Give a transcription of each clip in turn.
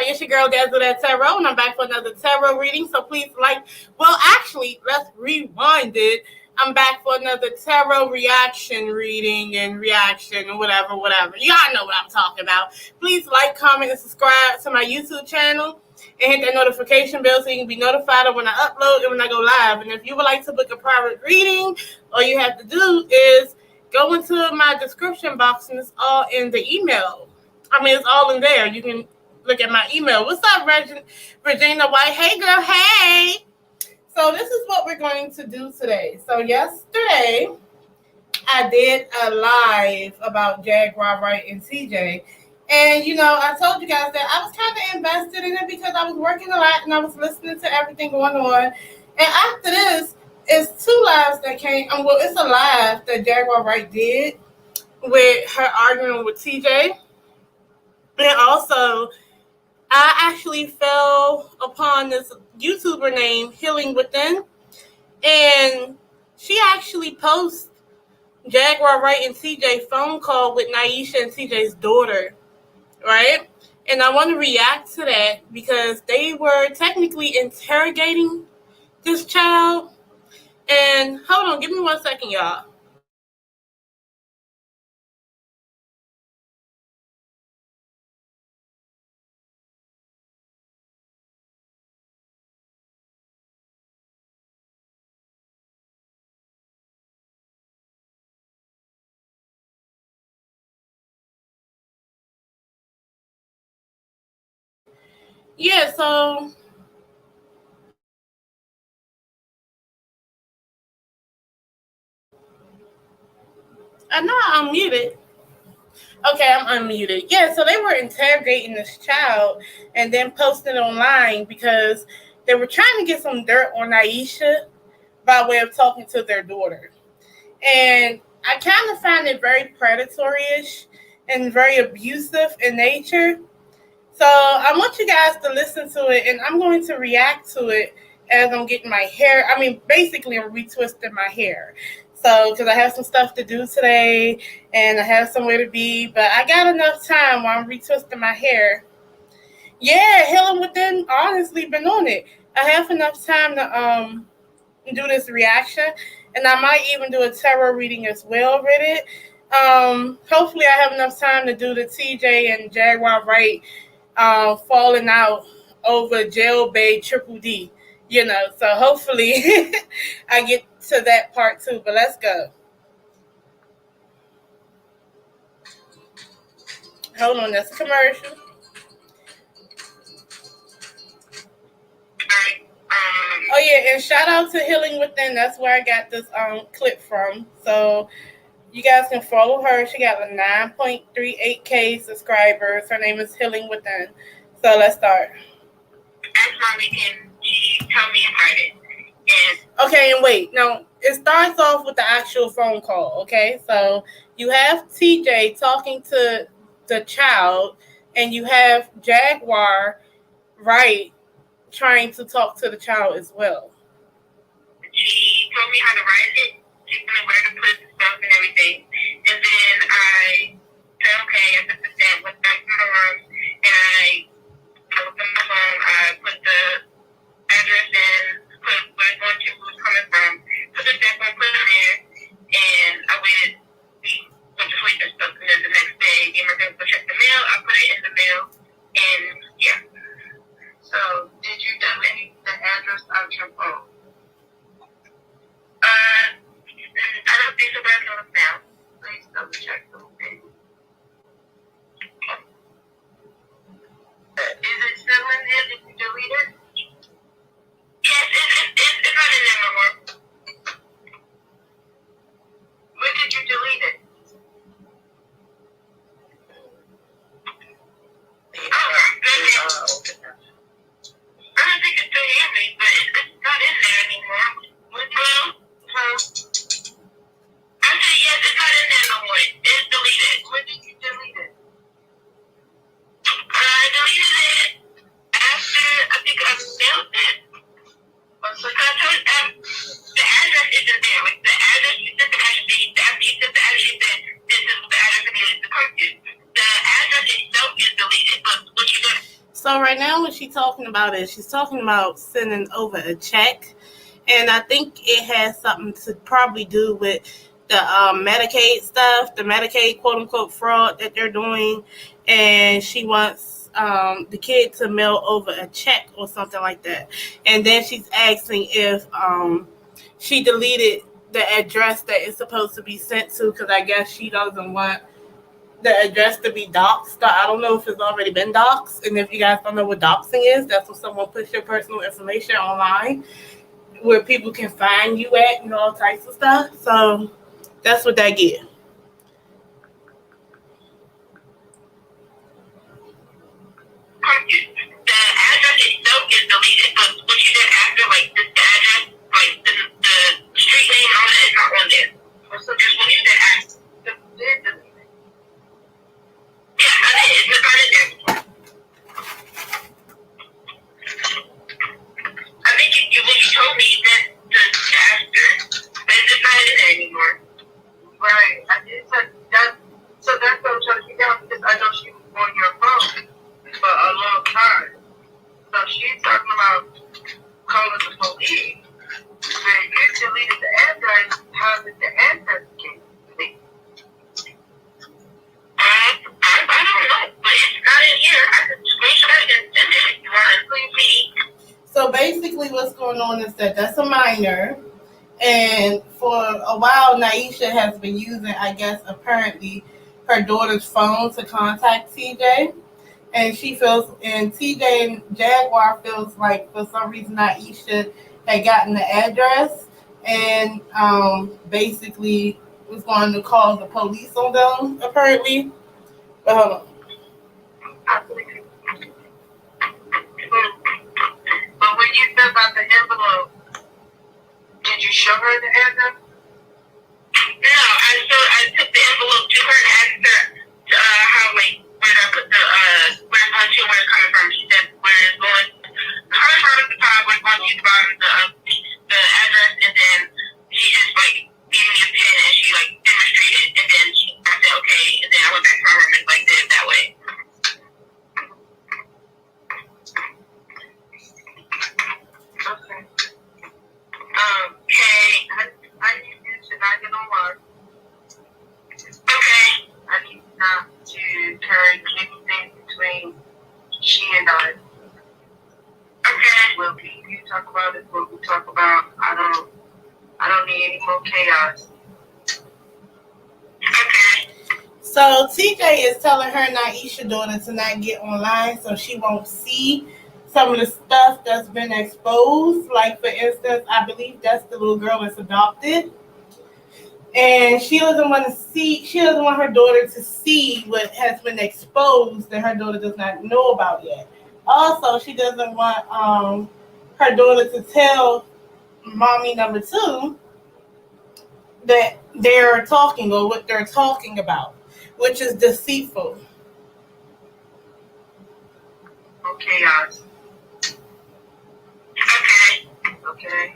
everybody. It's your girl, DAZZLE, and I'm back for another tarot reading. So please let's rewind it. I'm back for another tarot reaction reading and reaction and whatever. Y'all know what I'm talking about. Please like, comment, and subscribe to my YouTube channel and hit that notification bell so you can be notified of when I upload and when I go live. And if you would like to book a private reading, all you have to do is go into my description box and it's all in the email. It's all in there. You can look at my email. What's up, Regina White? Hey, girl. Hey. So this is what we're going to do today. So yesterday, I did a live about Jaguar Wright and TJ. And, I told you guys that I was kind of invested in it because I was working a lot and I was listening to everything going on. And after this, it's two lives that came. It's a live that Jaguar Wright did with her arguing with TJ. And also, I actually fell upon this YouTuber named Healing Within. And she actually posts Jaguar Wright and TJ phone call with Neisha and TJ's daughter. Right? And I want to react to that because they were technically interrogating this child. And hold on, give me 1 second, y'all. Yeah, so I know I'm unmuted. Okay, I'm unmuted. Yeah, so they were interrogating this child and then posting it online because they were trying to get some dirt on Neisha by way of talking to their daughter. And I kind of find it very predatory-ish and very abusive in nature. So I want you guys to listen to it, and I'm going to react to it as I'm getting my hair. Basically, I'm retwisting my hair. So, because I have some stuff to do today, and I have somewhere to be, but I got enough time while I'm retwisting my hair. Yeah, Healing Within, honestly, been on it. I have enough time to do this reaction, and I might even do a tarot reading as well with it. Hopefully, I have enough time to do the TJ and Jaguar Wright falling out over Jail Bay Triple D, so hopefully I get to that part too, but let's go. Hold on, that's a commercial. Oh yeah, and shout out to Healing Within. That's where I got this clip from. So you guys can follow her. She got 9.38K subscribers. Her name is Healing Within. So let's start. As Mommy can tell me about it. Okay, and wait. Now, it starts off with the actual phone call, okay? So you have TJ talking to the child, and you have Jaguar Wright trying to talk to the child as well. She told me how to write it. She told me where to put the stuff and everything. And then I said, okay, I put the stamp with my phone, and I looked at my phone, I put the address in, put where it's going to, who's coming from, put the stamp on, put it there, and I waited, went to sleep and stuff, and then the next day, gave my friends to check the mail, I put it in the mail, and yeah. So, did you delete the address out your phone? I don't think so, but I'm going now. Please double check the thing. Is it still in there? Did you delete it? Yes, it's not in there no more. When did you delete it? I don't think it's still in me, but it's not in there anymore. I said yes, it's not in there no more. It's deleted. When did you delete it? I deleted it after I think I mailed it. So I told the address isn't there. Like the address you sent the address, after you sent the address, you said this is the address I needed to come to. The address itself is deleted, but what you got? So So right now what she's talking about is she's talking about sending over a check. And I think it has something to probably do with the Medicaid stuff, the Medicaid quote unquote fraud that they're doing. And she wants the kid to mail over a check or something like that. And then she's asking if she deleted the address that it's supposed to be sent to because I guess she doesn't want the address to be doxed. I don't know if it's already been doxed. And if you guys don't know what doxing is, that's when someone puts your personal information online where people can find you at and all types of stuff. So that's what that gives. The address itself is deleted, but what you did after, like the address, like the street name and all that is not on there. So just what you did after. Yeah, I did. It's not in there. I think when you told me that the after, but it's not in there anymore. Right. So that's what I'm trying to figure out because I know she was on your phone for a long time. So she's talking about calling the police. But you deleted the address. How did the address get deleted? I don't know, but it's not in here. I could screenshot it and send it if you want to please me. So basically what's going on is that that's a minor. And for a while, Neisha has been using, I guess, apparently her daughter's phone to contact TJ. And she feels, and TJ and Jaguar feels like for some reason Neisha had gotten the address and basically was going to call the police on them, apparently. But hold on. But when you said about the envelope, did you show her the address? No, I took the envelope to her and asked her how, like, where I put the, where it's coming from. She said where it's going. Her part of the top, where it's going to the bottom of the address, and then she just, like, gave me a pen and she, like, demonstrated, and then I said, okay, and then I went back to my room and, like, did it that way. Okay. Okay. I need you to not get on work. Okay. I need not to carry anything between she and I. Okay. Well, you talk about it. What we talk about. I don't need any more chaos. Okay. So TJ is telling her Neisha daughter to not get online so she won't see some of the stuff that's been exposed. Like, for instance, I believe that's the little girl that's adopted. And she doesn't want her daughter to see what has been exposed that her daughter does not know about yet. Also, she doesn't want her daughter to tell mommy number 2 that they're talking or what they're talking about, which is deceitful. Okay, guys. Okay. Okay.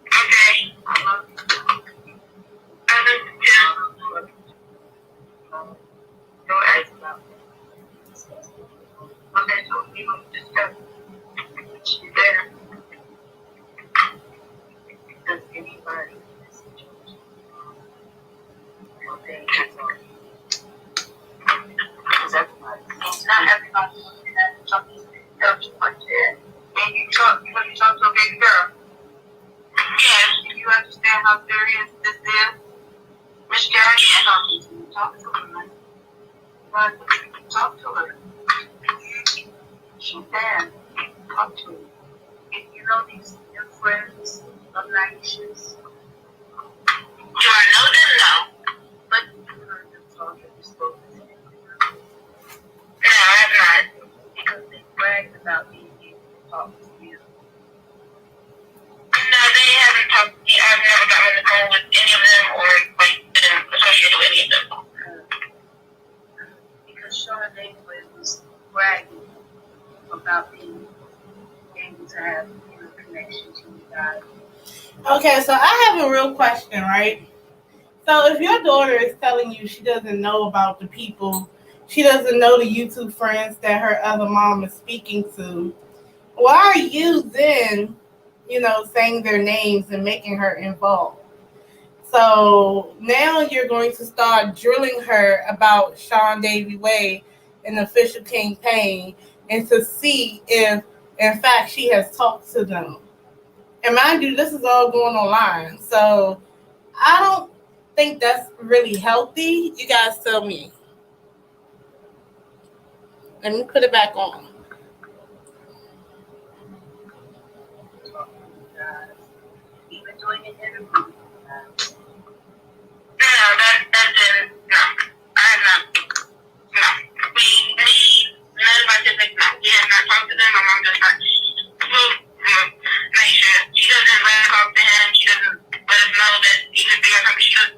Okay. I love you. I love you too. Don't ask about it. Okay, so we will discuss. She's there. Does anybody in this situation? Okay, that's all. Because everybody, not everybody looking at something else like that. And you talk to a big girl. Yes. Do you understand how serious this is? Miss Gary, talking to you. Talk to her, man. Right? Talk to her. She's there. Talk to her. If you know these your friends of Neisha's. Do I know them? No. But you heard them talk and you spoke to them. No, I have not. Because they bragged about being able to talk to you. No, they haven't talked to me. I've never gotten on the phone with any of them or like been associated with any of them. Because Sean David was bragging about being able to have connection to you guys. Okay, so I have a real question, right? So if your daughter is telling you she doesn't know about the people She doesn't know the YouTube friends that her other mom is speaking to. Why are you then, saying their names and making her involved? So now you're going to start drilling her about Sean Davy Way and the official campaign and to see if, in fact, she has talked to them. And mind you, this is all going online. So I don't think that's really healthy. You guys tell me. Let me put it back on. Even doing an interview. No, that's no. I'm not. No. None of my siblings, no. We have not talked to them. My mom does not. Neisha, she doesn't let us talk to him. She doesn't let us know that even if they are talking, she doesn't.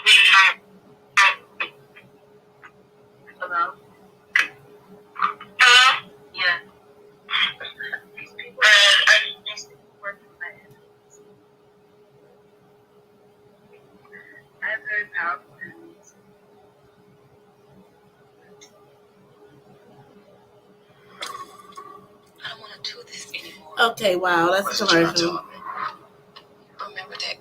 We, Hello? Hello? Yeah. These people work with my enemies. I have very powerful enemies. I don't want to do this anymore. Okay, wow, that's a commercial. Remember that.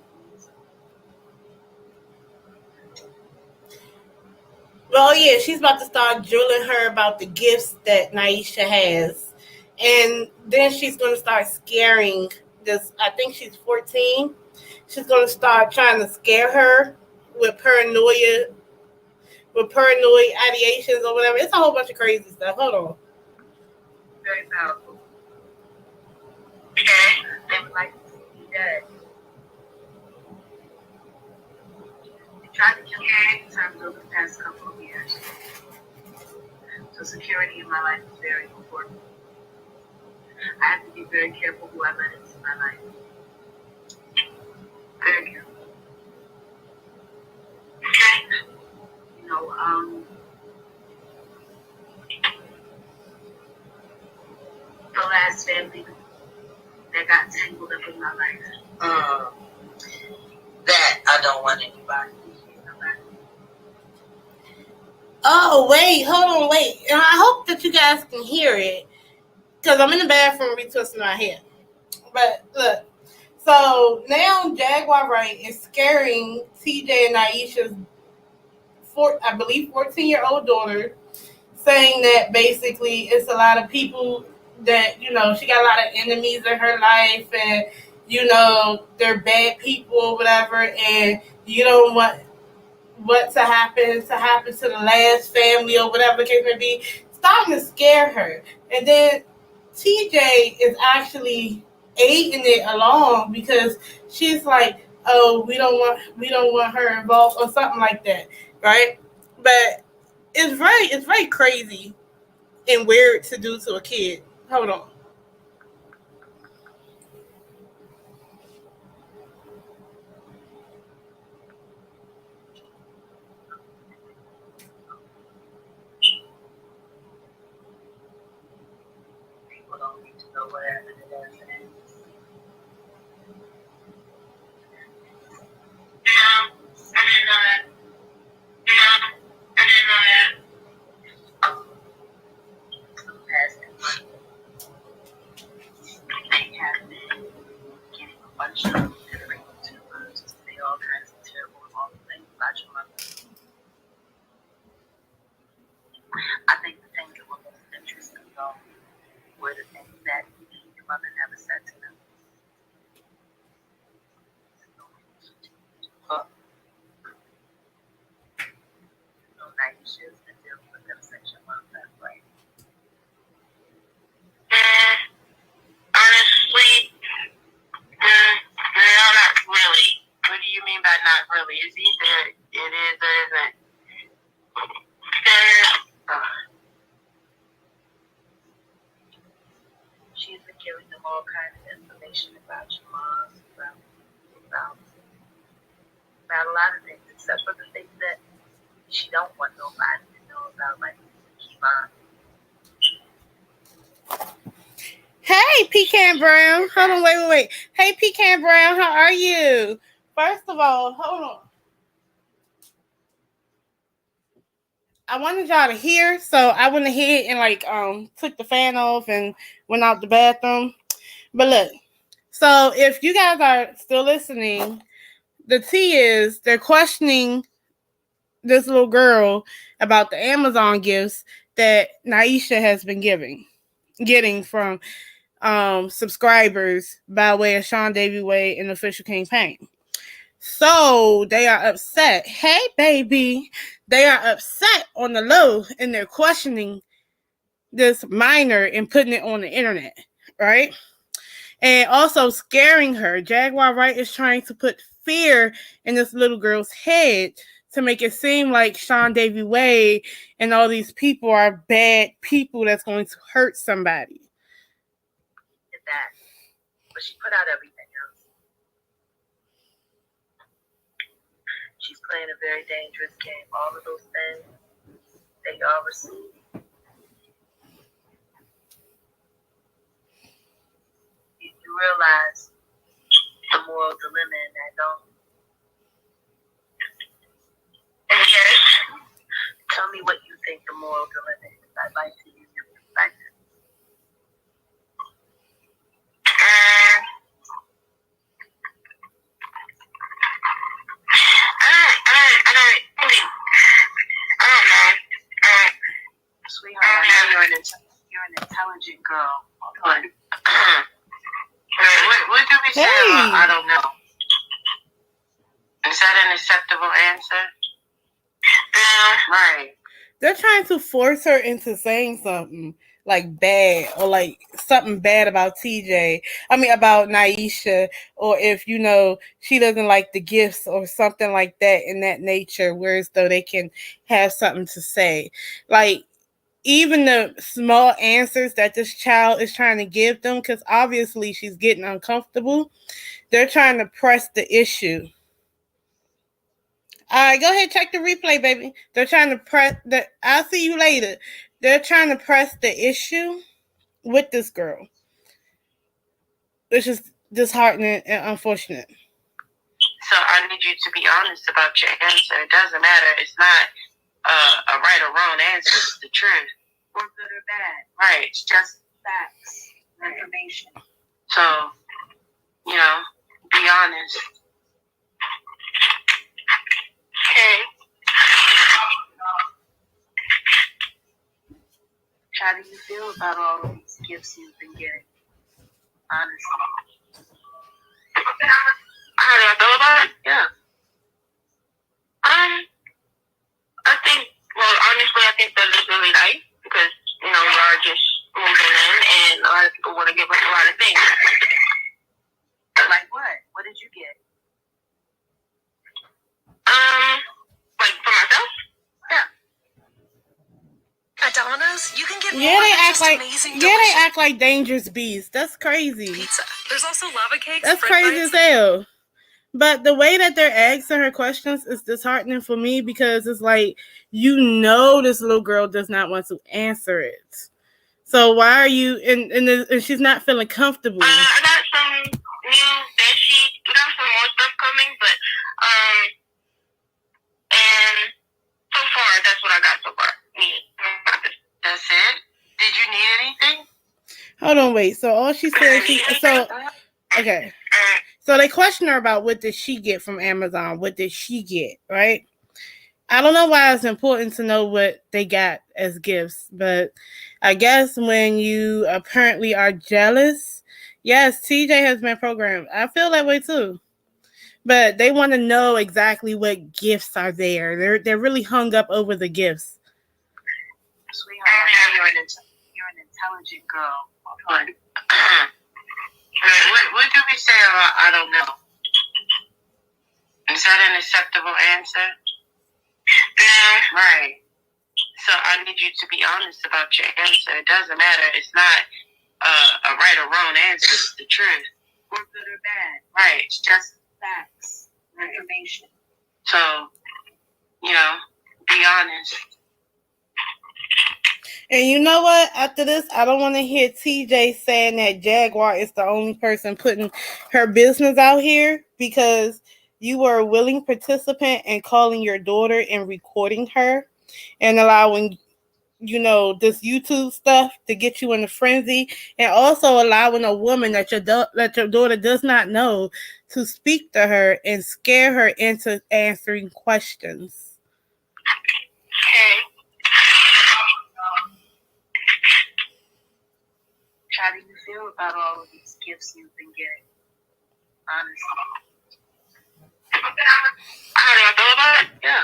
Well, yeah, she's about to start drilling her about the gifts that Neisha has. And then she's going to start scaring this. I think she's 14. She's going to start trying to scare her with paranoia, with paranoid ideations or whatever. It's a whole bunch of crazy stuff. Hold on. Very powerful. Okay. They would like to see me dead. They tried to kill me many times over the past couple of years. So security in my life is very important. I have to be very careful who I let into my life. Very careful. Okay. The last family that got tangled up in my life. That I don't want anybody. Oh, wait, hold on, wait. And I hope that you guys can hear it because I'm in the bathroom retwisting my hair. But look, so now Jaguar Wright is scaring TJ and Neisha's, I believe, 14-year-old daughter, saying that basically it's a lot of people that, she got a lot of enemies in her life and, they're bad people or whatever, and you don't want what to happen to the last family or whatever the case may be, starting to scare her. And then TJ is actually aiding it along because she's like, oh, we don't want her involved or something like that, right? But it's very crazy and weird to do to a kid. Hold on. People don't need to know what happened to their family. I didn't know that. I didn't know that. They have been getting a bunch of different YouTubers to say all kinds of terrible and awful things about your mother. I think the things that were most interesting though were the things that your mother never said to them. But Neisha's been dealing with them since your mom passed away. Honestly, no, not really. What do you mean by not really? It's either it is or isn't. She's been giving them all kinds of information about your mom, about a lot of things, except for the things that she don't want nobody to know about, like keep on. Hey, Pecan Brown. Hold on, wait. Hey, Pecan Brown, how are you? First of all, hold on. I wanted y'all to hear, so I went ahead and took the fan off and went out the bathroom. But look, so if you guys are still listening, the tea is they're questioning this little girl about the Amazon gifts that Neisha has been getting from subscribers by way of Sean Davy Way and official campaign. So they are upset. Hey, baby. They are upset on the low and they're questioning this minor and putting it on the internet, right? And also scaring her. Jaguar Wright is trying to put fear in this little girl's head to make it seem like Sean Davy Way and all these people are bad people that's going to hurt somebody. That, but she put out everything else. She's playing a very dangerous game. All of those things they all receive. You realize the moral dilemma in that, don't you? Yes. Tell me what you think the moral dilemma is. I'd like to hear your perspective. Sweetheart, I know you're an intelligent girl. Hold on. What do we say? I don't know. Is that an acceptable answer? Right. They're trying to force her into saying something like bad or like something bad about about Neisha, or if she doesn't like the gifts or something like that in that nature, whereas though they can have something to say. Like even the small answers that this child is trying to give them, because obviously she's getting uncomfortable, they're trying to press the issue. All right, go ahead, check the replay, baby. They're trying to press the. I'll see you later. They're trying to press the issue with this girl, which is disheartening and unfortunate. So I need you to be honest about your answer. It doesn't matter. It's not a right or wrong answer. It's the truth. Or good or bad. Right. It's just facts, information. So, be honest. Okay. How do you feel about all of these gifts you've been getting? Honestly. How do I feel about it? Yeah. I think that it's really nice because, we are just moving in and a lot of people want to give us a lot of things. Like what? What did you get? Like for myself? Yeah. At Domino's, you can get they act like dangerous beasts. That's crazy. Pizza. There's also lava cakes. That's crazy as hell. But the way that they're asking her questions is disheartening for me because it's like, this little girl does not want to answer it. So why are you, and she's not feeling comfortable. I got some new bed sheets. We got some more stuff coming, but, and so far, that's what I got so far. That's it? Did you need anything? Hold on, wait. So all she said, okay. So they question her about what did she get from Amazon? What did she get, right? I don't know why it's important to know what they got as gifts, but I guess when you apparently are jealous, yes, TJ has been programmed. I feel that way too. But they want to know exactly what gifts are there. They're really hung up over the gifts. Sweetheart, I know you're an intelligent girl. Hold on. What do we say about I don't know? Is that an acceptable answer? No. Right. So I need you to be honest about your answer. It doesn't matter. It's not a right or wrong answer. It's the truth. Or good or bad. Right. It's just facts, information. So, be honest. And you know what? After this, I don't want to hear TJ saying that Jaguar is the only person putting her business out here, because you were a willing participant in calling your daughter and recording her. and allowing this YouTube stuff to get you in a frenzy, and also allowing a woman that your daughter does not know to speak to her and scare her into answering questions. Okay. How do you feel about all of these gifts you've been getting? Honestly. How do I feel about it? Yeah.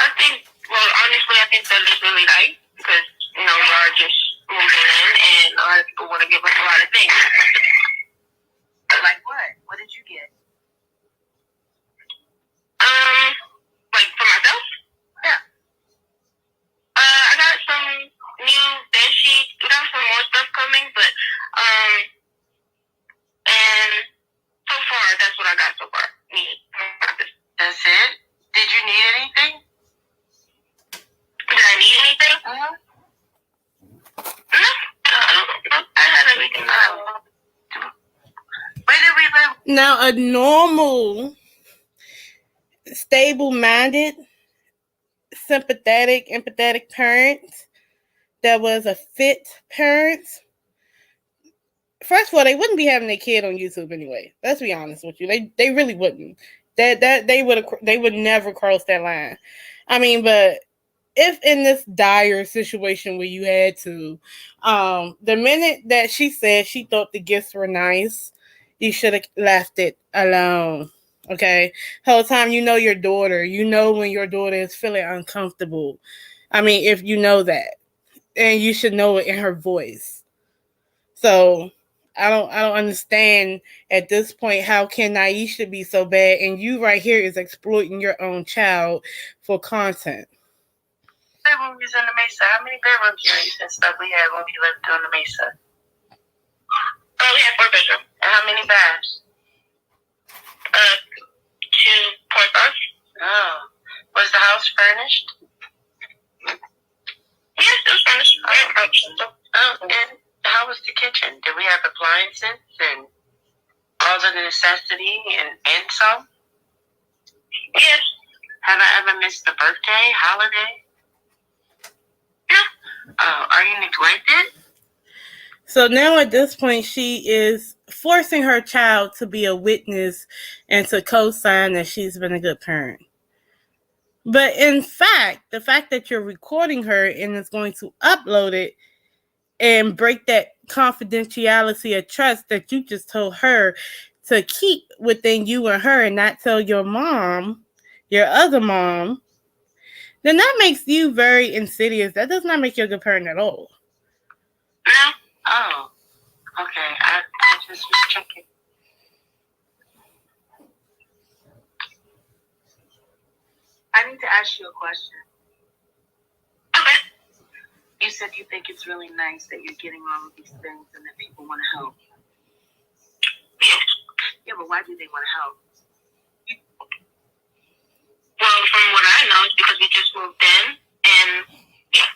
I think, well, honestly, I think that it's really nice because, you are just moving in and a lot of people want to give us a lot of things. Like what? What did you get? Like for myself? Yeah. I got some new bed sheets. We got some more stuff coming, but, and so far, that's what I got so far. Me. That's it? Did you need anything? Did I need anything? Uh-huh. No, I had everything that I wanted. Where did we live? Now, a normal, stable-minded, sympathetic, empathetic parent that was a fit parent, first of all, they wouldn't be having their kid on YouTube anyway. Let's be honest with you. They really wouldn't. They would never cross that line. I mean, but if in this dire situation where you had to, the minute that she said she thought the gifts were nice, you should have left it alone. Okay? Whole time your daughter, when your daughter is feeling uncomfortable. I mean, if you know that. And you should know it in her voice. So I don't understand at this point how can Neisha be so bad and you right here is exploiting your own child for content. Bedrooms in the Mesa. How many bedroom units and stuff we had when we lived on the Mesa? We had 4 bedrooms. And how many baths? 2.5. Oh. Was the house furnished? Yes, it was furnished. I had options. And how was the kitchen? Did we have appliances and all the necessity and some? Yes. Have I ever missed a birthday, holiday? No. Are you neglected? So now at this point, she is forcing her child to be a witness and to co-sign that she's been a good parent. But in fact, the fact that you're recording her and is going to upload it and break that confidentiality of trust that you just told her to keep within you and her and not tell your mom, your other mom, then that makes you very insidious. That does not make you a good parent at all. No. Oh, okay. I just was checking. I need to ask you a question. Okay. You said you think it's really nice that you're getting all of these things and that people want to help. Yes. Yeah, but why do they want to help? Well, from what I know, it's because we just moved in, and yeah,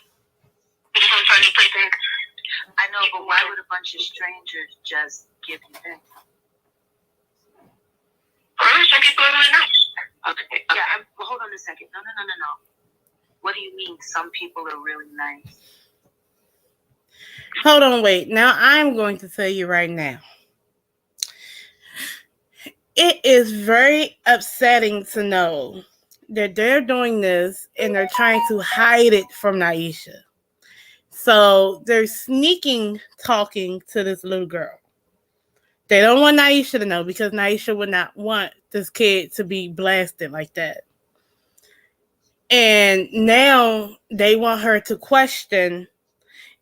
we just want to try a new place. And I know, but why would a bunch of strangers just give you things? some people are really nice. Okay. Yeah, well, hold on a second. No. What do you mean some people are really nice? Hold on, wait. Now I'm going to tell you right now. It is very upsetting to know that they're doing this and they're trying to hide it from Neisha. So they're sneaking talking to this little girl. They don't want Neisha to know because Neisha would not want this kid to be blasted like that. And now they want her to question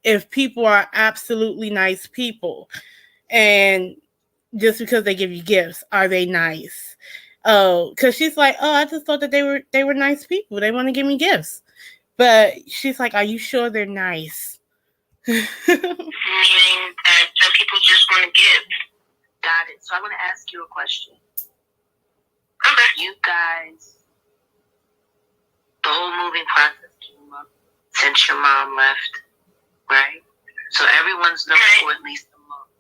if people are absolutely nice people. And just because they give you gifts, are they nice? Oh, because she's like, I just thought that they were nice people. They want to give me gifts. But she's like, are you sure they're nice? Meaning that some people just want to give. Got it. So I'm going to ask you a question. Okay. You guys, the whole moving process came up since your mom left, right? So everyone's known for at least a month,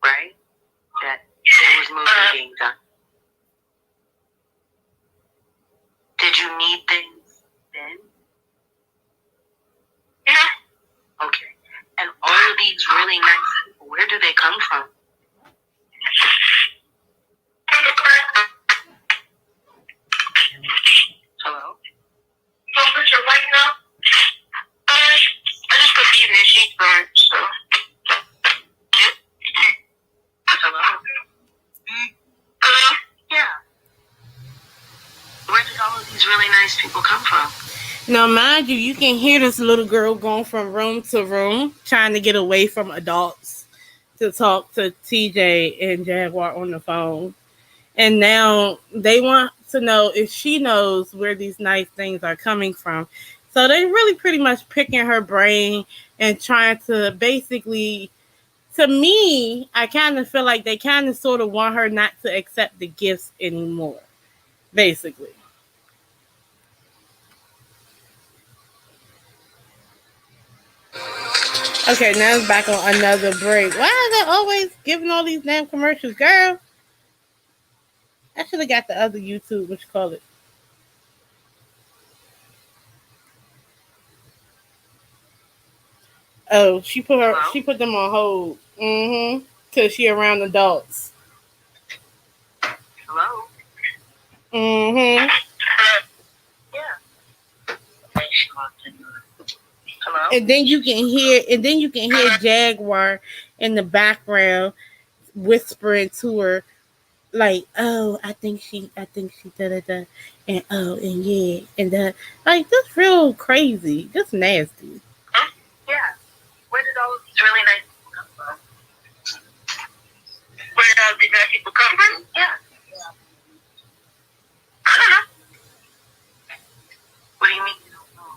right? That there was moving being done. these really nice people come from? Now, mind you, you can hear this little girl going from room to room, trying to get away from adults to talk to TJ and Jaguar on the phone. And now they want to know if she knows where these nice things are coming from. So they really pretty much picking her brain and trying to basically, to me, I kind of feel like they kind of sort of want her not to accept the gifts anymore, basically. Okay, now it's back on another break. Why are they always giving all these damn commercials, girl? I should have got the other YouTube, what you call it. Oh, she put them on hold. Mm-hmm. Cause she around adults. Hello? Mm-hmm. Yeah. Hello? And then you can hear Jaguar in the background whispering to her, like, oh, I think she da da da, and oh, and yeah, and that, like, just real crazy, just nasty. Yeah. Where did all these really nice people come from? Where did all these nice people come from? Yeah. I don't know. What do you mean you don't know?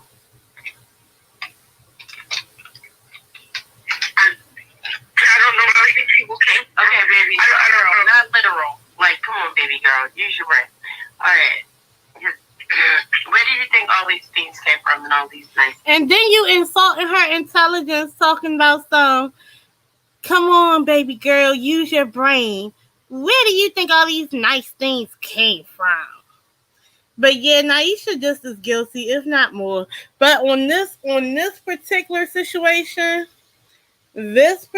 I don't know where these people came from. Okay, baby. I don't know. Not literal. Like, come on, baby girl. Use your brain. All right. Where do you think all these things came from and all these nice things? And then you insulting her intelligence, talking about some, come on, baby girl, use your brain. Where do you think all these nice things came from? But yeah, Neisha just as guilty, if not more. But on this particular situation, this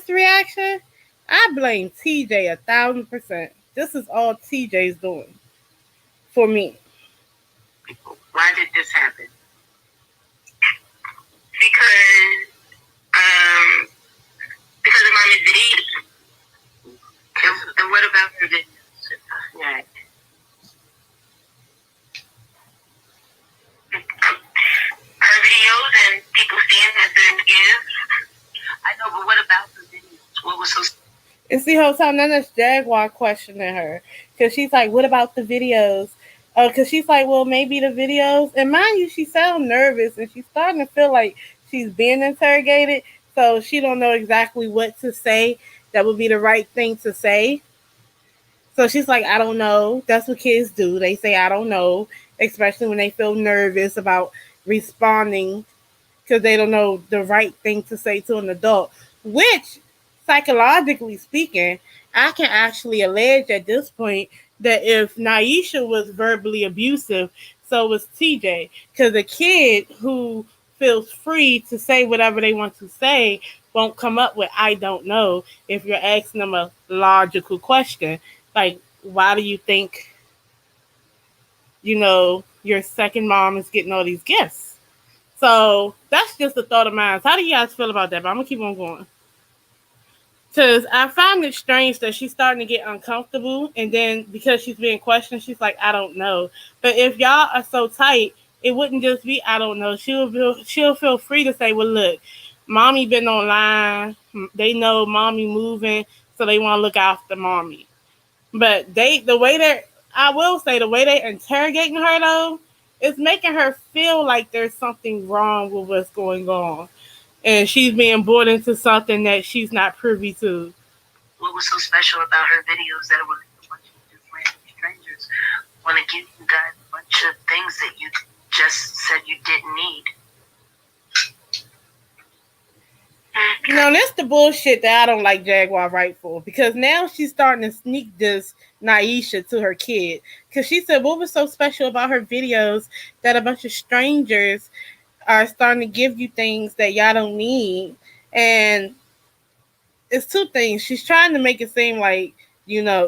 reaction, I blame TJ 1,000%. This is all TJ's doing for me. Why did this happen? Because of mommy's videos. And what about her videos? Yeah. Her videos and people seeing that they're gifts. I know, but what about the videos? What was so... And see, whole time, then that's Jaguar questioning her. Because she's like, what about the videos? Because she's like, well, maybe the videos. And mind you, she sounds nervous. And she's starting to feel like she's being interrogated. So she don't know exactly what to say that would be the right thing to say. So she's like, I don't know. That's what kids do. They say, I don't know. Especially when they feel nervous about responding. Because they don't know the right thing to say to an adult. Which, psychologically speaking, I can actually allege at this point that if Neisha was verbally abusive, so was TJ. Because a kid who feels free to say whatever they want to say won't come up with I don't know if you're asking them a logical question. Like, why do you think, your second mom is getting all these gifts? So that's just a thought of mine. How do you guys feel about that? But I'm going to keep on going. Because I find it strange that she's starting to get uncomfortable. And then because she's being questioned, she's like, I don't know. But if y'all are so tight, it wouldn't just be, I don't know. She'll feel free to say, well, look, mommy been online. They know mommy moving. So they want to look after mommy. But the way they're interrogating her, though, is making her feel like there's something wrong with what's going on. And she's being brought into something that she's not privy to. What was so special about her videos that it was a bunch of just random strangers want to give you guys a bunch of things that you just said you didn't need? That's the bullshit that I don't like Jaguar Wright for. Because now she's starting to sneak this Neisha to her kid. Because she said, what was so special about her videos that a bunch of strangers are starting to give you things that y'all don't need? And it's two things. She's trying to make it seem like,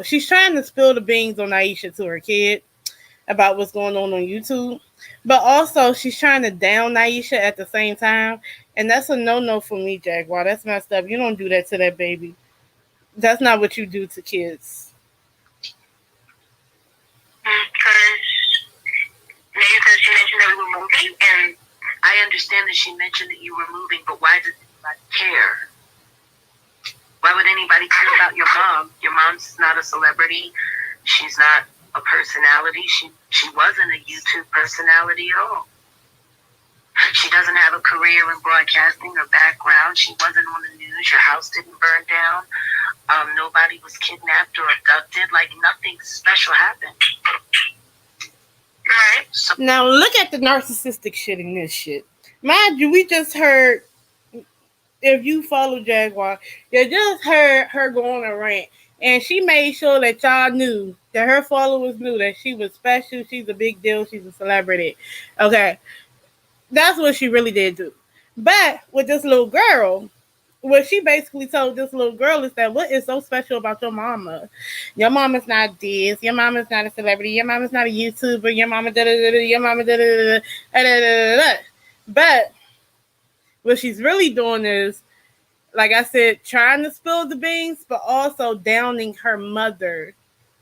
she's trying to spill the beans on Neisha to her kid about what's going on YouTube. But also, she's trying to down Neisha at the same time. And that's a no-no for me, Jaguar. That's messed up. You don't do that to that baby. That's not what you do to kids. Because she mentioned that we were moving, and I understand that she mentioned that you were moving, but why does anybody care? Why would anybody care about your mom? Your mom's not a celebrity. She's not a personality. She wasn't a YouTube personality at all. She doesn't have a career in broadcasting or background. She wasn't on the news. Your house didn't burn down. Nobody was kidnapped or abducted. Like, nothing special happened. right? So, Now look at the narcissistic shit in this shit. Mind you, we just heard, if you follow Jaguar, you just heard her go on a rant. And she made sure that y'all knew, that her followers knew that she was special, she's a big deal, she's a celebrity. Okay. That's what she really did do. But with this little girl, what she basically told this little girl is that what is so special about your mama? Your mama's not this. Your mama's not a celebrity. Your mama's not a YouTuber. Your mama da da da da. Your mama da da da da da da. But what she's really doing is, like I said, trying to spill the beans, but also downing her mother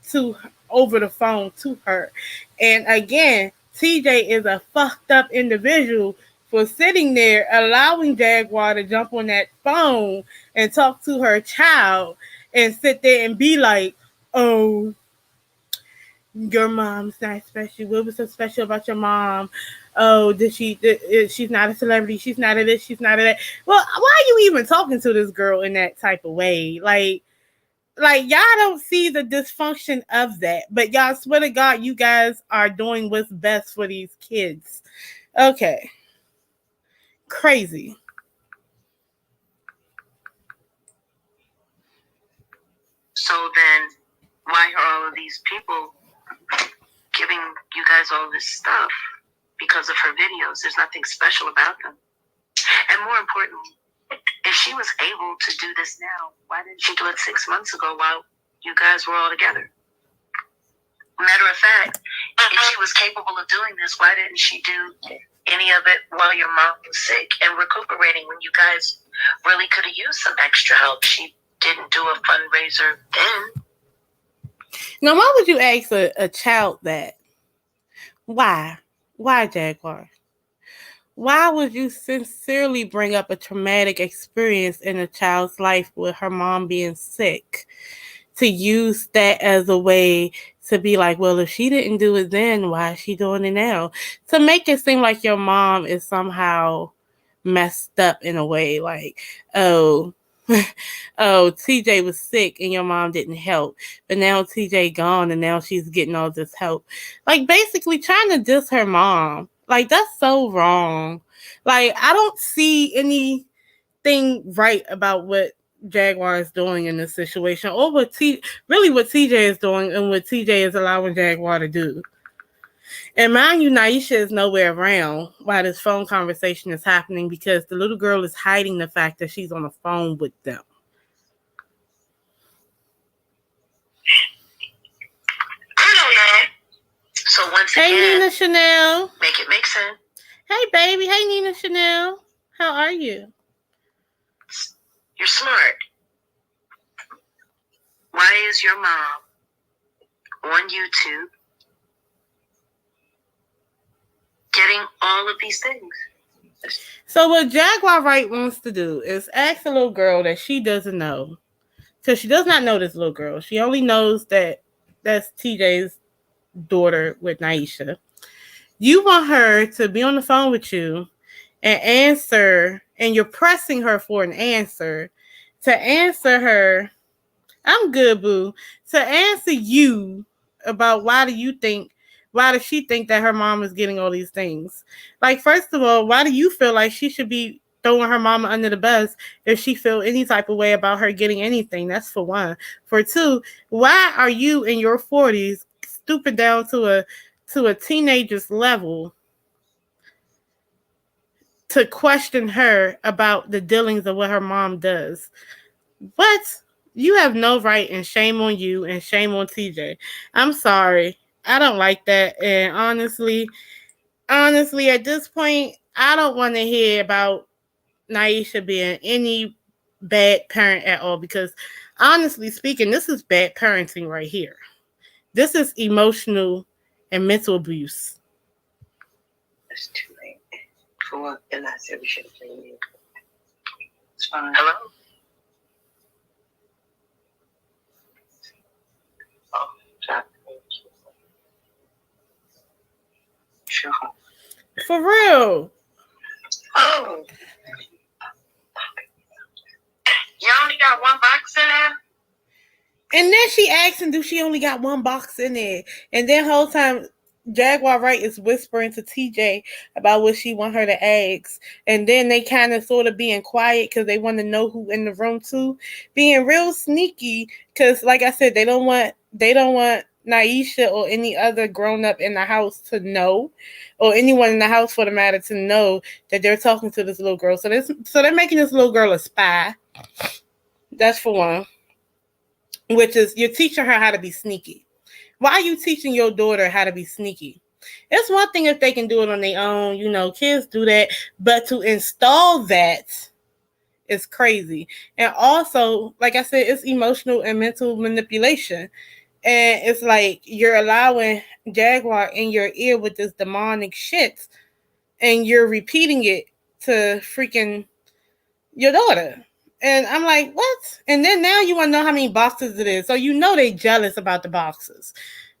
to over the phone to her. And again, TJ is a fucked up individual for sitting there allowing Jaguar to jump on that phone and talk to her child and sit there and be like, oh, your mom's not special. What was so special about your mom? Oh, she's not a celebrity. She's not a this. She's not a that. Well, why are you even talking to this girl in that type of way? Like y'all don't see the dysfunction of that, but y'all swear to God, you guys are doing what's best for these kids. Okay. Crazy. so then, why are all of these people giving you guys all this stuff? Because of her videos. There's nothing special about them. And more importantly, if she was able to do this now, why didn't she do it 6 months ago while you guys were all together? Matter of fact, if she was capable of doing this, why didn't she do any of it while your mom was sick and recuperating when you guys really could have used some extra help? She didn't do a fundraiser then. Now, why would you ask a child that? Why? Why, Jaguar? Why would you sincerely bring up a traumatic experience in a child's life with her mom being sick to use that as a way to be like, well, if she didn't do it then, why is she doing it now? To make it seem like your mom is somehow messed up in a way, like, oh, TJ was sick and your mom didn't help, but now TJ gone and now she's getting all this help. Like, basically trying to diss her mom. Like, that's so wrong. Like, I don't see anything right about what Jaguar is doing in this situation, or what TJ is doing and what TJ is allowing Jaguar to do. And mind you, Neisha is nowhere around while this phone conversation is happening because the little girl is hiding the fact that she's on the phone with them. I don't know. So once Hey, again, Nina Chanel. make it make sense. Hey, baby. Hey, Nina Chanel. How are you? You're smart. Why is your mom on YouTube getting all of these things? So what Jaguar Wright wants to do is ask a little girl that she doesn't know, because she does not know this little girl. She only knows that that's TJ's daughter with Neisha. You want her to be on the phone with you and answer, and you're pressing her for an answer, to answer her, I'm good, boo, to answer you about why does she think that her mom is getting all these things? Like, first of all, why do you feel like she should be throwing her mama under the bus if she feel any type of way about her getting anything? That's for one. For two, why are you in your 40s stooping down to a teenager's level to question her about the dealings of what her mom does? What? You have no right, and shame on you and shame on TJ. I'm sorry. I don't like that. And honestly, at this point, I don't want to hear about Neisha being any bad parent at all, because honestly speaking, this is bad parenting right here. This is emotional and mental abuse. It's too late. For what? And I said we should have played it. It's fine. Hello? Oh, sorry. Sure. For real. Oh. You only got one box in there? And then she asked him, do she only got one box in there? And then whole time, Jaguar Wright is whispering to TJ about what she want her to ask. And then they kind of sort of being quiet because they want to know who in the room too. Being real sneaky because, like I said, they don't want Neisha or any other grown up in the house to know, or anyone in the house for the matter to know that they're talking to this little girl. So they're making this little girl a spy. That's for one. Which is, you're teaching her how to be sneaky. Why are you teaching your daughter how to be sneaky? It's one thing if they can do it on their own, kids do that, but to install that is crazy. And also, like I said, it's emotional and mental manipulation. And it's like you're allowing Jaguar in your ear with this demonic shit, and you're repeating it to freaking your daughter. And I'm like, what? And then now you want to know how many boxes it is. So they jealous about the boxes.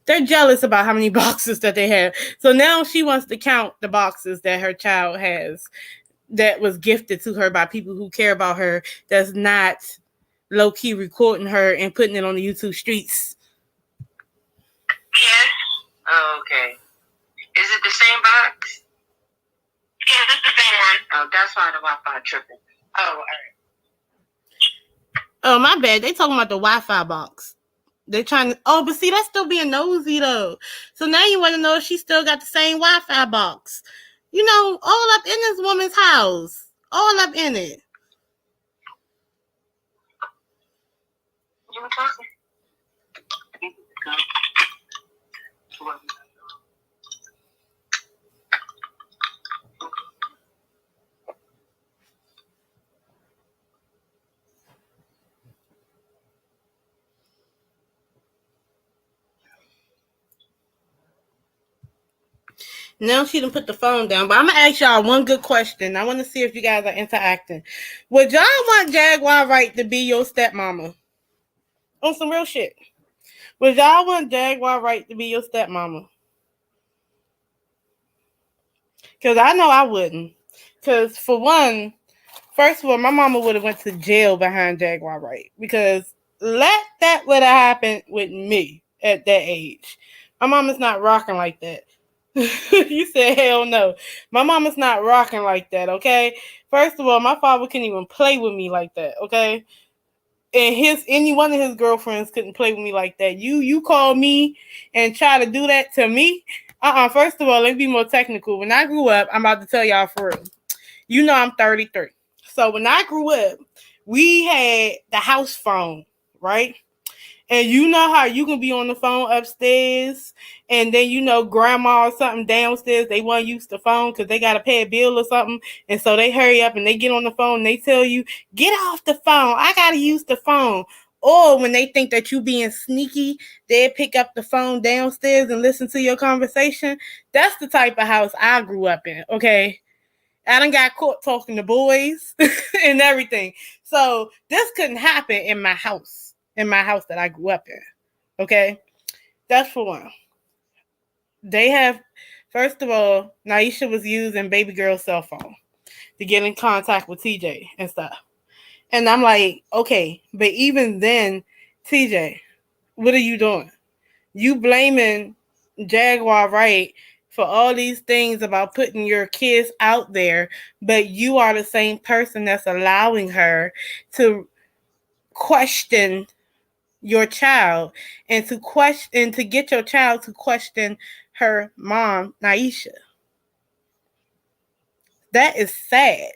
They're jealous about how many boxes that they have. So now she wants to count the boxes that her child has that was gifted to her by people who care about her, that's not low-key recording her and putting it on the YouTube streets. Yes. Oh, okay. Is it the same box? Yeah, it's the same one. Oh, that's why the Wi-Fi tripping. Oh, all right. Oh, my bad. They talking about the Wi-Fi box. They're trying to... Oh, but see, that's still being nosy, though. So now you want to know if she still got the same Wi-Fi box. All up in this woman's house. All up in it. You were talking? Now she done put the phone down. But I'm going to ask y'all one good question. I want to see if you guys are interacting. Would y'all want Jaguar Wright to be your stepmama? On some real shit. Would y'all want Jaguar Wright to be your stepmama? Because I know I wouldn't. Because for one, first of all, my mama would have went to jail behind Jaguar Wright. Because that would have happened with me at that age. My mama's not rocking like that. You said hell no. My mama's not rocking like that, okay? First of all, my father couldn't even play with me like that, okay? And any one of his girlfriends couldn't play with me like that. You call me and try to do that to me? First of all, let me be more technical. When I grew up, I'm about to tell y'all for real. I'm 33. So when I grew up, we had the house phone, right? And you know how you can be on the phone upstairs, and then grandma or something downstairs, they want to use the phone because they got to pay a bill or something. And so they hurry up and they get on the phone and they tell you, get off the phone. I got to use the phone. Or when they think that you being sneaky, they pick up the phone downstairs and listen to your conversation. That's the type of house I grew up in, okay? I done got caught talking to boys and everything. So this couldn't happen in my house that I grew up in. Okay? That's for one. First of all, Neisha was using baby girl's cell phone to get in contact with TJ and stuff. And I'm like, okay, but even then, TJ, what are you doing? You blaming Jaguar Wright for all these things about putting your kids out there, but you are the same person that's allowing her to question your child and to get your child to question her mom, Neisha. That is sad,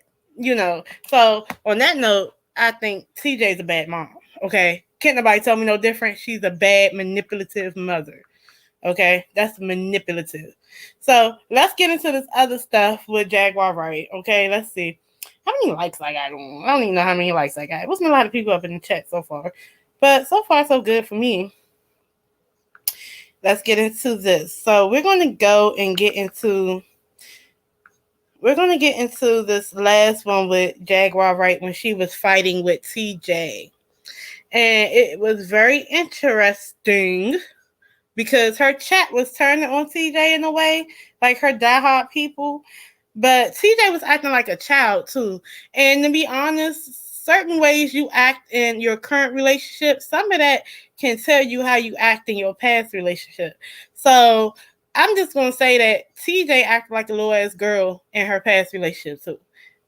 So on that note, I think TJ's a bad mom. Okay, can't nobody tell me no different. She's a bad, manipulative mother. Okay, that's manipulative. So let's get into this other stuff with Jaguar Wright. Okay, let's see how many likes I got on. I don't even know how many likes I got. It wasn't a lot of people up in the chat so far, but so far so good for me. let's get into this. So we're going to go and get into this last one with Jaguar Wright when she was fighting with TJ. And it was very interesting because her chat was turning on TJ in a way, like her diehard people. But TJ was acting like a child too. And to be honest, certain ways you act in your current relationship, some of that can tell you how you act in your past relationship. So I'm just gonna say that TJ acted like a little ass girl in her past relationship too.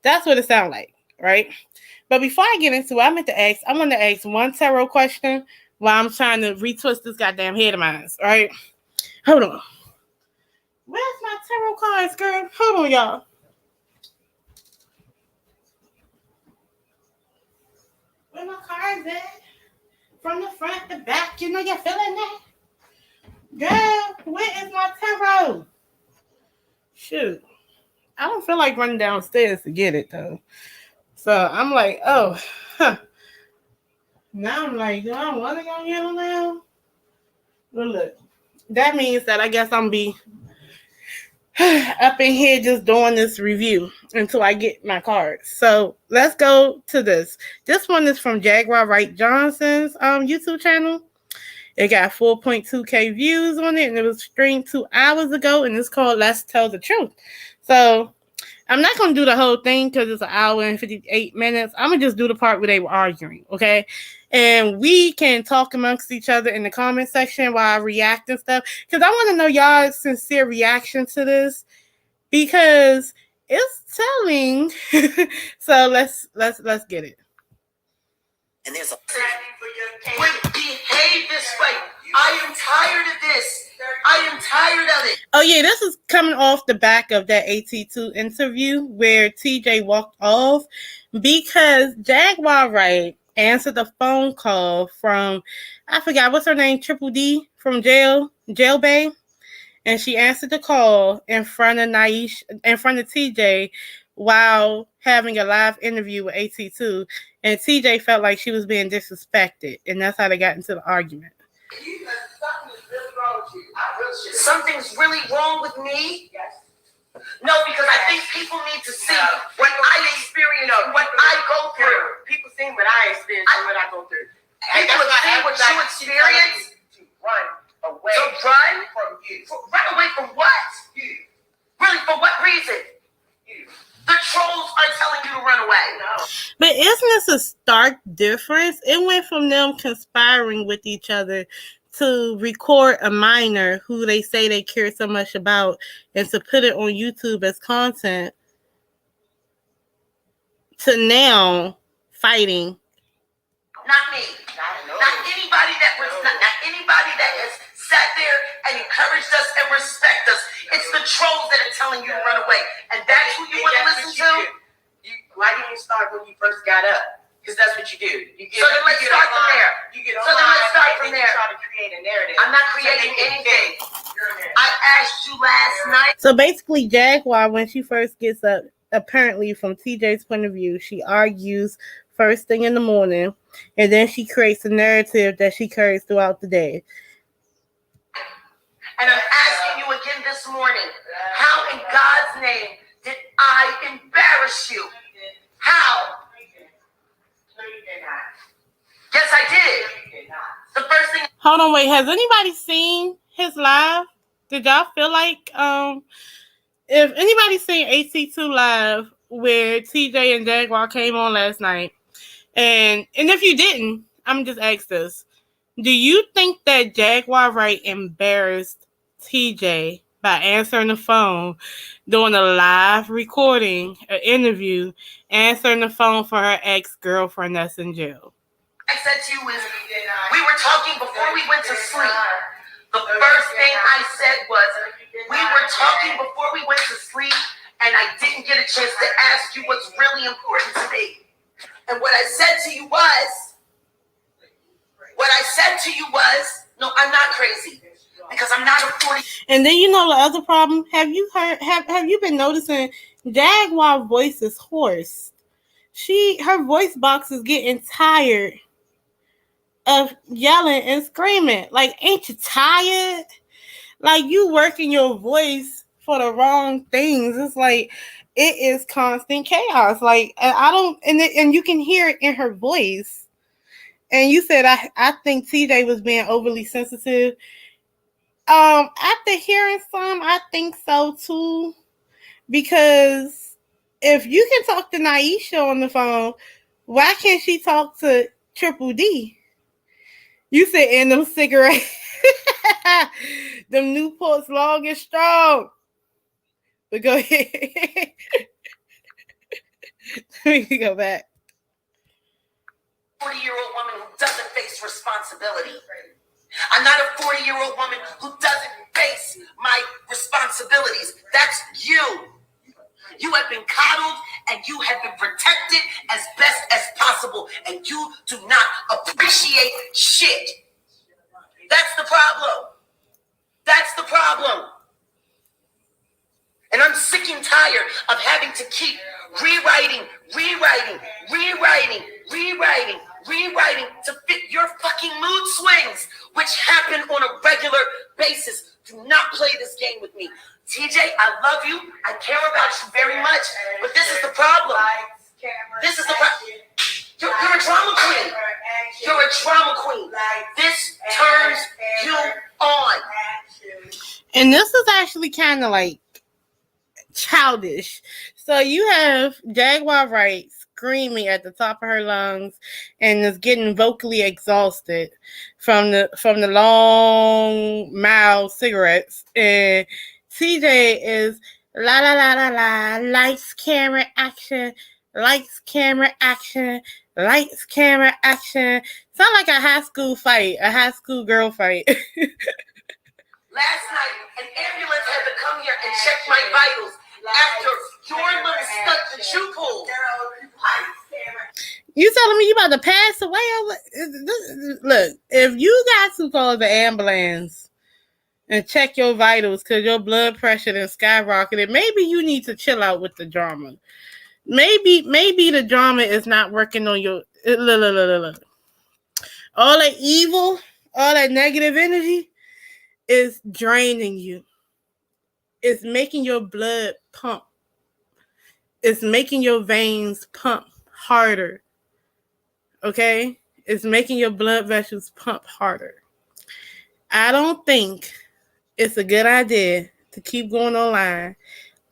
That's what it sounds like, right? But before I get into it, I want to ask one tarot question while I'm trying to retwist this goddamn head of mine. All right, hold on. Where's my tarot cards, girl? Hold on, y'all. Where my cards at? From the front to back, you know you're feeling that? Girl, where is my tarot? Shoot. I don't feel like running downstairs to get it, though. So I'm like, oh, huh. Now I'm like, do I want to go get them now? Well, look. That means that I guess I'm be up in here just doing this review until I get my cards. So let's go to this. This one is from Jaguar Wright Johnson's YouTube channel. It got 4.2K views on it, and it was streamed 2 hours ago, and it's called Let's Tell the Truth. So I'm not going to do the whole thing because it's an hour and 58 minutes. I'm going to just do the part where they were arguing, okay? And we can talk amongst each other in the comment section while I react and stuff. Because I want to know y'all's sincere reaction to this. Because it's telling. So let's get it. And there's a behave this way. I am tired of this. I am tired of it. Oh yeah, this is coming off the back of that AT2 interview where TJ walked off because Jaguar Wright answered the phone call from, I forgot what's her name, Triple D from Jail Bay, and she answered the call in front of Neisha, in front of TJ, while having a live interview with AT2, and TJ felt like she was being disrespected, and that's how they got into the argument. Something's really wrong with me? Yes. No, because I think people need to see what I experience, what I go through. People see what I experience and what I go through. People see what you experience. To run away from you. Run away from what? You. Really, for what reason? You. The trolls are telling you to run away. No. But isn't this a stark difference? It went from them conspiring with each other to record a minor who they say they care so much about and to put it on YouTube as content to now fighting. Not me. Not anybody that was not anybody that has sat there and encouraged us and respect us. It's the trolls that are telling you to run away. And that's who you want to listen to? Why didn't you start when you first got up? Because that's what you do. So then let's start from there. Try to create a narrative. I'm not creating anything. I asked you last night. So basically, Jaguar, when she first gets up, apparently from TJ's point of view, she argues first thing in the morning, and then she creates a narrative that she carries throughout the day. And I'm asking you again this morning, how in God's name did I embarrass you? How? Yes, I did. The first thing. Hold on, wait. Has anybody seen his live? Did y'all feel like if anybody seen AT2 live where TJ and Jaguar came on last night, and if you didn't, I'm just ask this: do you think that Jaguar Wright embarrassed TJ by answering the phone, doing a live recording, an interview, answering the phone for her ex-girlfriend that's in jail? I said to you is, we were talking before we went to sleep. The first thing I said was, we were talking before we went to sleep, and I didn't get a chance to ask you what's really important to me. And what I said to you was, no, I'm not crazy. Because I'm not a 40. And then you know the other problem. Have you been noticing Jaguar's voice is hoarse? Her voice box is getting tired of yelling and screaming. Like, ain't you tired? Like, you working your voice for the wrong things. It's like, it is constant chaos. Like, I don't, and you can hear it in her voice. And you said, I think TJ was being overly sensitive. After hearing some, I think so too. Because if you can talk to Neisha on the phone, why can't she talk to Triple D? You said, and them cigarettes. Them Newports long and strong. But go ahead. Let me go back. 40-year-old woman who doesn't face responsibility. I'm not a 40-year-old woman who doesn't face my responsibilities. That's you. You have been coddled and you have been protected as best as possible, and you do not appreciate shit. That's the problem. That's the problem. And I'm sick and tired of having to keep rewriting to fit your fucking mood swings, which happen on a regular basis. Do not play this game with me. TJ, I love you. I care about you very much. But this is the problem. This is the problem. You're a drama queen. You're a drama queen. This turns you on. And this is actually kind of like childish. So you have Jaguar Wright screaming at the top of her lungs and is getting vocally exhausted from the long mild cigarettes, and TJ is la la la la la, lights, camera, action, lights, camera, action, lights, camera, action. Sound like a high school fight, a high school girl fight. Last night, an ambulance had to come here and check my vitals after your little stunt that you pulled. You telling me you about to pass away? Look, if you got to call the ambulance and check your vitals because your blood pressure then skyrocketed, maybe you need to chill out with the drama. Maybe the drama is not working on your... Look. All that evil, all that negative energy is draining you. It's making your blood pump. It's making your veins pump harder. Okay? It's making your blood vessels pump harder. I don't think it's a good idea to keep going online,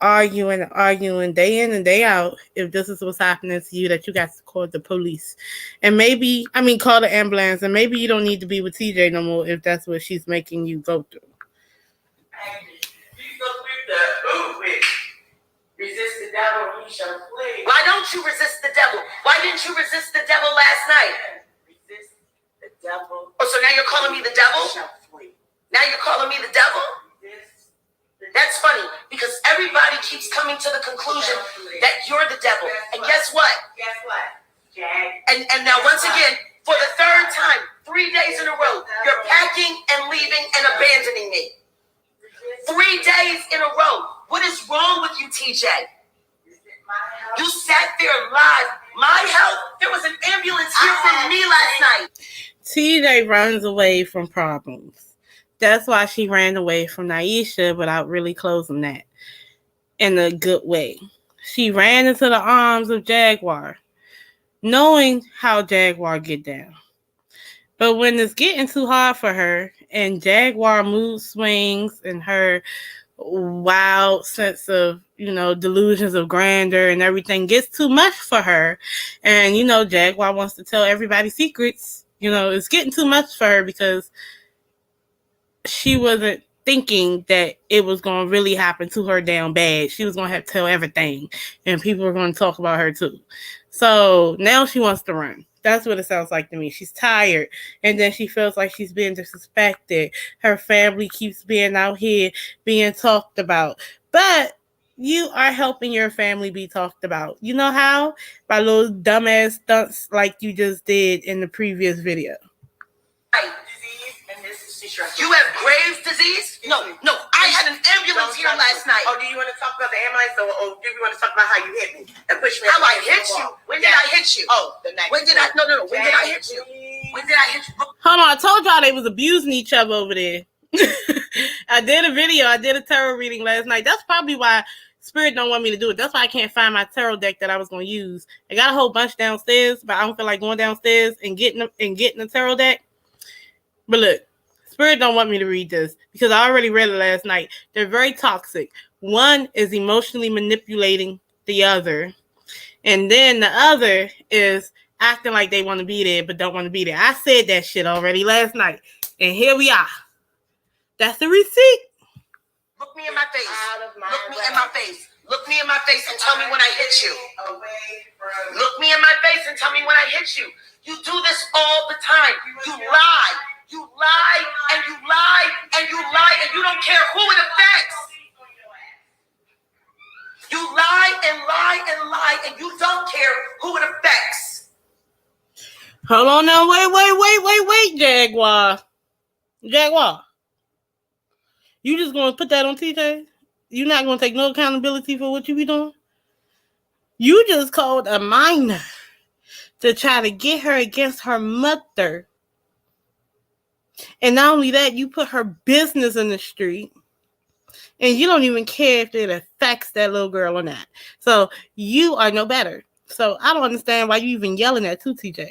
arguing day in and day out if this is what's happening to you, that you got to call the police. And call the ambulance. And maybe you don't need to be with TJ no more if that's what she's making you go through. Resist the devil, he shall flee. Why don't you resist the devil? Why didn't you resist the devil last night? Resist the devil. Oh, so now you're calling me the devil? Shall flee. Now you're calling me the devil? That's funny, because everybody keeps coming to the conclusion that you're the devil. And guess what? And now once again, for the third time, 3 days in a row, you're packing and leaving and abandoning me. 3 days in a row. What is wrong with you, TJ? You sat there live. My health. There was an ambulance here for me last night. TJ runs away from problems. That's why she ran away from Neisha without really closing that in a good way. She ran into the arms of Jaguar, knowing how Jaguar get down. But when it's getting too hard for her, and Jaguar mood swings and her wild sense of, delusions of grandeur and everything gets too much for her, and, Jaguar wants to tell everybody secrets, it's getting too much for her because she wasn't thinking that it was going to really happen to her down bad. She was going to have to tell everything, and people were going to talk about her too. So now she wants to run. That's what it sounds like to me. She's tired, and then she feels like she's being disrespected. Her family keeps being out here being talked about. But you are helping your family be talked about. You know how? By little dumbass stunts like you just did in the previous video. You have Graves' disease? No. I had an ambulance here last night. Oh, do you want to talk about the ambulance, or do you want to talk about how you hit me and push me? How I hit you? When did I hit you? Oh, the night. When did I? No. When did I hit you? When did I hit you? Hold on, I told y'all they was abusing each other over there. I did a video. I did a tarot reading last night. That's probably why Spirit don't want me to do it. That's why I can't find my tarot deck that I was going to use. I got a whole bunch downstairs, but I don't feel like going downstairs and getting the tarot deck. But look, Spirit don't want me to read this because I already read it last night. They're very toxic. One is emotionally manipulating the other. And then the other is acting like they want to be there but don't want to be there. I said that shit already last night. And here we are. That's the receipt. Look me in my face. Look me in my face. Look me in my face and tell me when I hit you. Look me in my face and tell me when I hit you. You do this all the time. You lie. You lie and you lie and you lie and you don't care who it affects. You lie and lie and lie and you don't care who it affects. Hold on now. Wait, Jaguar. You just going to put that on TJ? You not going to take no accountability for what you be doing? You just called a minor to try to get her against her mother. And not only that, you put her business in the street. And you don't even care if it affects that little girl or not. So you are no better. So I don't understand why you even yelling at too, TJ.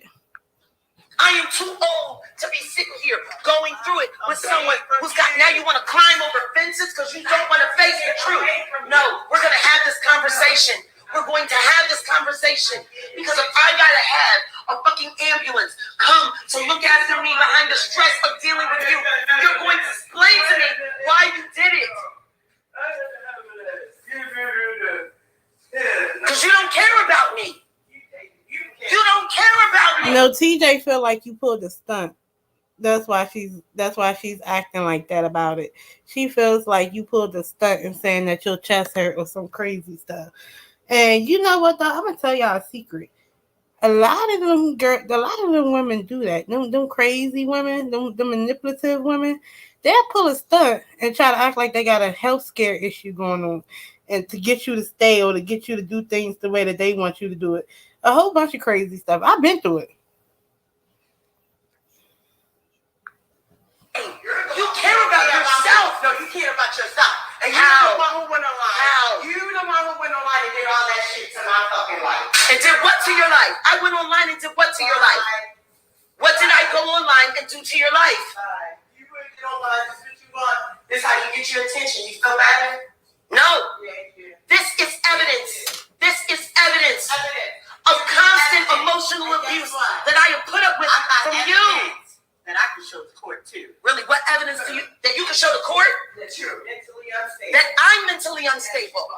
I am too old to be sitting here going through it with someone who's got, now you want to climb over fences because you don't want to face the truth. No, we're going to have this conversation. We're going to have this conversation because if I got to have a fucking ambulance come to look after me behind the stress of dealing with you, you're going to explain to me why you did it. Because you don't care about me. You don't care about me. No, TJ feel like you pulled a stunt. That's why she's acting like that about it. She feels like you pulled a stunt and saying that your chest hurt or some crazy stuff. And you know what though? I'm gonna tell y'all a secret. A lot of them women do that. Them crazy women, them manipulative women, they'll pull a stunt and try to act like they got a health scare issue going on, and to get you to stay or to get you to do things the way that they want you to do it. A whole bunch of crazy stuff. I've been through it. You care about yourself. No, you care about yourself. And you the one who went online. How? You the one who went online and did all that shit to my fucking life. And did what to your life? I went online and did what to your life? What did I go online and do to your life? You wouldn't get online. This is what you want. This is how you get your attention. You feel better? No. This is evidence. This is evidence of constant emotional abuse that I have put up with from you. That I can show the court too. Really? What evidence do you that you can show the court? That you're mentally unstable. That I'm mentally unstable.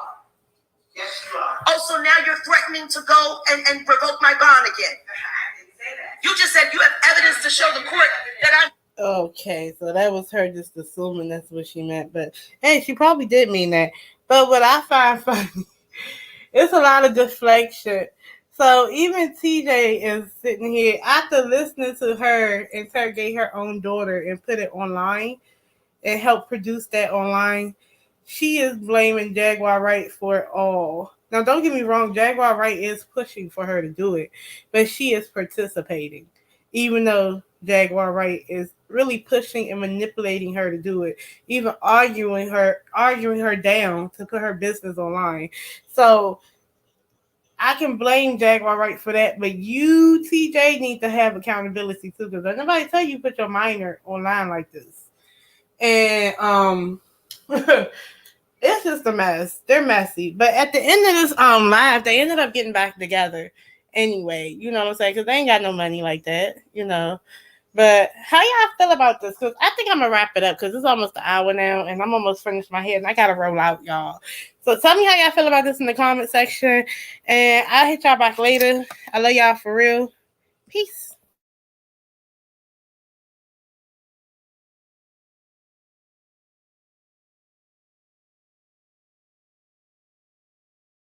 Yes, you are. Oh, so now you're threatening to go and revoke my bond again. I didn't say that. You just said you have evidence to show the court that I'm. Okay, so that was her just assuming that's what she meant. But hey, she probably did mean that. But what I find funny, it's a lot of deflection. So even TJ is sitting here after listening to her interrogate her own daughter and put it online and help produce that online. She is blaming Jaguar Wright for it all. Now, don't get me wrong. Jaguar Wright is pushing for her to do it, but she is participating, even though Jaguar Wright is really pushing and manipulating her to do it, even arguing her down to put her business online. So I can blame Jaguar Wright for that, but you, TJ, need to have accountability too, because nobody tell you put your minor online like this. And it's just a mess. They're messy. But at the end of this live, they ended up getting back together anyway. You know what I'm saying? Because they ain't got no money like that, you know. But how y'all feel about this? Because I think I'm going to wrap it up because it's almost an hour now, and I'm almost finished my head, and I got to roll out, y'all. So tell me how y'all feel about this in the comment section, and I'll hit y'all back later. I love y'all for real. Peace.